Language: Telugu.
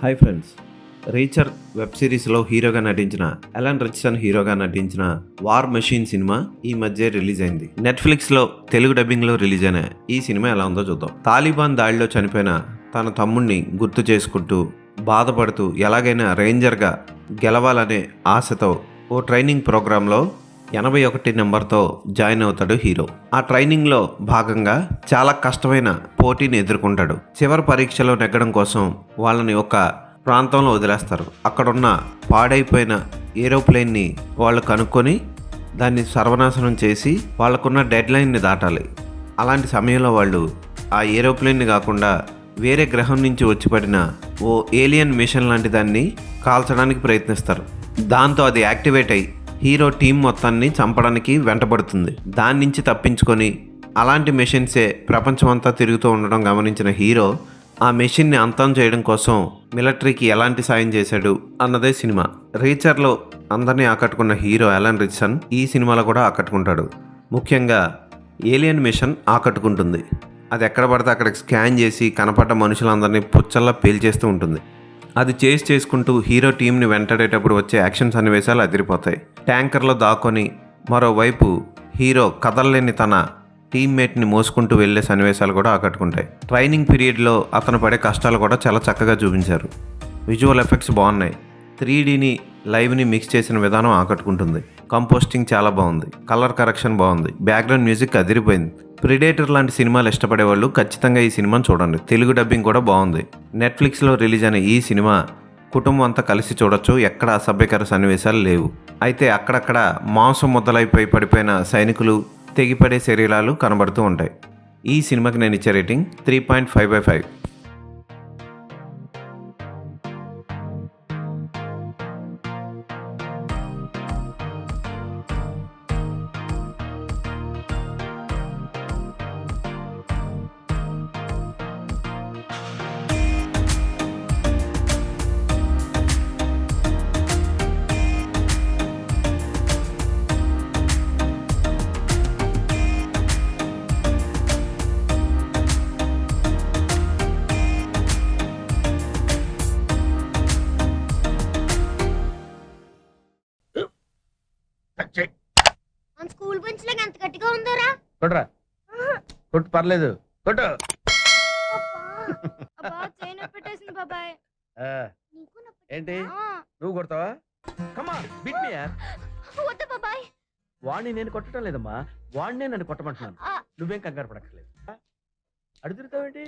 హాయ్ ఫ్రెండ్స్, రీచర్ వెబ్ సిరీస్లో హీరోగా నటించిన అలన్ రిచ్సన్ హీరోగా నటించిన వార్ మెషిన్ సినిమా ఈ మధ్య రిలీజ్ అయింది. నెట్ఫ్లిక్స్లో తెలుగు డబ్బింగ్లో రిలీజ్ అయిన ఈ సినిమా ఎలా ఉందో చూద్దాం. తాలిబాన్ దాడిలో చనిపోయిన తన తమ్ముడిని గుర్తు చేసుకుంటూ బాధపడుతూ ఎలాగైనా రేంజర్గా గెలవాలనే ఆశతో ఓ ట్రైనింగ్ ప్రోగ్రాంలో 81 నెంబర్తో జాయిన్ అవుతాడు హీరో. ఆ ట్రైనింగ్లో భాగంగా చాలా కష్టమైన పోటీని ఎదుర్కొంటాడు. చివరి పరీక్షలో నెగ్గడం కోసం వాళ్ళని ఒక ప్రాంతంలో వదిలేస్తారు. అక్కడున్న పాడైపోయిన ఏరోప్లేన్ని వాళ్ళు కనుక్కొని దాన్ని సర్వనాశనం చేసి వాళ్ళకున్న డెడ్ లైన్ని దాటాలి. అలాంటి సమయంలో వాళ్ళు ఆ ఏరోప్లేన్ని కాకుండా వేరే గ్రహం నుంచి వచ్చి పడిన ఓ ఏలియన్ మిషన్ లాంటి దాన్ని కాల్చడానికి ప్రయత్నిస్తారు. దాంతో అది యాక్టివేట్ అయ్యి హీరో టీం మొత్తాన్ని చంపడానికి వెంటబడుతుంది. దాని నుంచి తప్పించుకొని అలాంటి మెషిన్సే ప్రపంచమంతా తిరుగుతూ ఉండడం గమనించిన హీరో ఆ మెషిన్ని అంతం చేయడం కోసం మిలిటరీకి ఎలాంటి సాయం చేశాడు అన్నదే సినిమా. రీచర్లో అందరినీ ఆకట్టుకున్న హీరో అలన్ రిచ్సన్ ఈ సినిమాలో కూడా ఆకట్టుకుంటాడు. ముఖ్యంగా ఏలియన్ మిషన్ ఆకట్టుకుంటుంది. అది ఎక్కడ పడితే అక్కడికి స్కాన్ చేసి కనపడ్డ మనుషులందరినీ పుచ్చల్లా పేల్చేస్తూ ఉంటుంది. అది చేసుకుంటూ హీరో టీంని వెంటాడేటప్పుడు వచ్చే యాక్షన్ సన్నివేశాలు అదిరిపోతాయి. ట్యాంకర్లో దాక్కొని మరోవైపు హీరో కదలలేని తన టీమ్మేట్ని మోసుకుంటూ వెళ్ళే సన్నివేశాలు కూడా ఆకట్టుకుంటాయి. ట్రైనింగ్ పీరియడ్లో అతను పడే కష్టాలు కూడా చాలా చక్కగా చూపించారు. విజువల్ ఎఫెక్ట్స్ బాగున్నాయి. 3Dని లైవ్ని మిక్స్ చేసిన విధానం ఆకట్టుకుంటుంది. కంపోస్టింగ్ చాలా బాగుంది. కలర్ కరెక్షన్ బాగుంది. బ్యాక్గ్రౌండ్ మ్యూజిక్ అదిరిపోయింది. ప్రిడేటర్ లాంటి సినిమాలు ఇష్టపడే వాళ్ళు ఖచ్చితంగా ఈ సినిమాను చూడండి. తెలుగు డబ్బింగ్ కూడా బాగుంది. నెట్ఫ్లిక్స్లో రిలీజ్ అయిన ఈ సినిమా కుటుంబం అంతా కలిసి చూడొచ్చు. ఎక్కడ అసభ్యకర సన్నివేశాలు లేవు. అయితే అక్కడక్కడ మాంసం ముద్దలైపోయి పడిపోయిన సైనికులు, తెగిపడే శరీరాలు కనబడుతూ ఉంటాయి. ఈ సినిమాకి నేను ఇచ్చే రేటింగ్ 3.5/5. మన స్కూల్ బెంచ్ లాగా ఎంత గట్టిగా ఉందోరా. కొట్రా కొట్టు, పర్లేదు కొట్టు. పెట్టేసింది బాబాయ్. ఆ, ఏంటి నువ్వు కొడతావా? కమా బిట్ మీ యార్. వద్దు బాబాయ్. వాడిని నేను కొట్టడం లేదమ్మా, వాడినే నన్ను కొట్టమంటున్నాను. నువ్వేం కంగారు పడక్కర్లేదు. అడుగుతావేంటి?